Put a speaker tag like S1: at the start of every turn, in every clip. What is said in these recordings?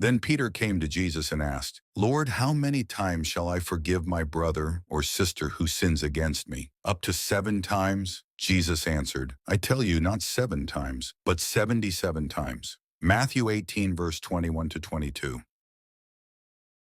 S1: Then Peter came to Jesus and asked, Lord, how many times shall I forgive my brother or sister who sins against me? Up to 7 times? Jesus answered, I tell you, not 7 times, but 77 times. Matthew 18, verse 21 to 22.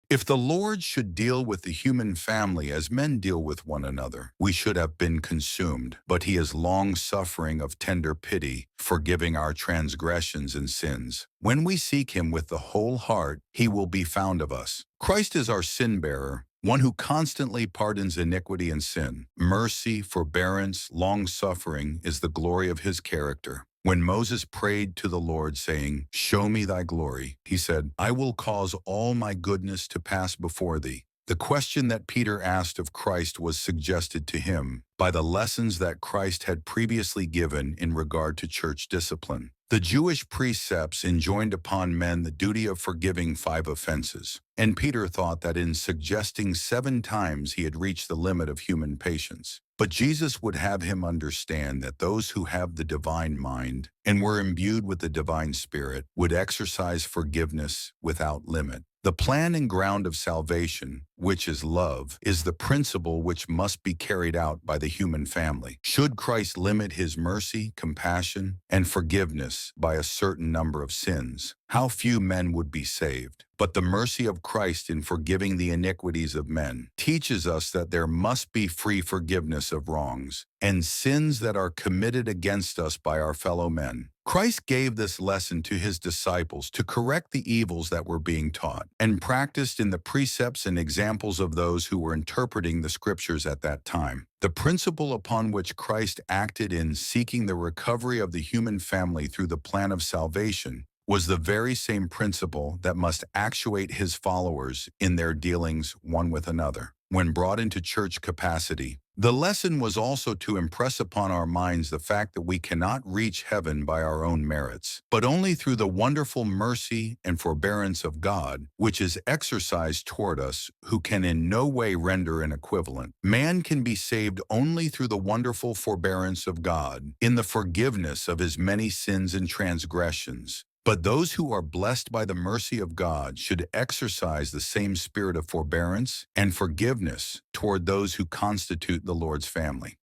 S1: If the Lord should deal with the human family as men deal with one another, we should have been consumed. But he is long-suffering of tender pity, forgiving our transgressions and sins. When we seek him with the whole heart, he will be found of us. Christ is our sin-bearer, one who constantly pardons iniquity and sin. Mercy, forbearance, long-suffering is the glory of his character. When Moses prayed to the Lord, saying, Show me thy glory, he said, I will cause all my goodness to pass before thee. The question that Peter asked of Christ was suggested to him by the lessons that Christ had previously given in regard to church discipline. The Jewish precepts enjoined upon men the duty of forgiving 5 offenses, and Peter thought that in suggesting 7 times he had reached the limit of human patience. But Jesus would have him understand that those who have the divine mind and were imbued with the divine spirit would exercise forgiveness without limit. The plan and ground of salvation, which is love, is the principle which must be carried out by the human family. Should Christ limit his mercy, compassion, and forgiveness by a certain number of sins, how few men would be saved. But the mercy of Christ in forgiving the iniquities of men teaches us that there must be free forgiveness of wrongs and sins that are committed against us by our fellow men. Christ gave this lesson to his disciples to correct the evils that were being taught and practiced in the precepts and examples of those who were interpreting the scriptures at that time. The principle upon which Christ acted in seeking the recovery of the human family through the plan of salvation was the very same principle that must actuate his followers in their dealings one with another. When brought into church capacity, the lesson was also to impress upon our minds the fact that we cannot reach heaven by our own merits, but only through the wonderful mercy and forbearance of God, which is exercised toward us, who can in no way render an equivalent. Man can be saved only through the wonderful forbearance of God, in the forgiveness of his many sins and transgressions. But those who are blessed by the mercy of God should exercise the same spirit of forbearance and forgiveness toward those who constitute the Lord's family.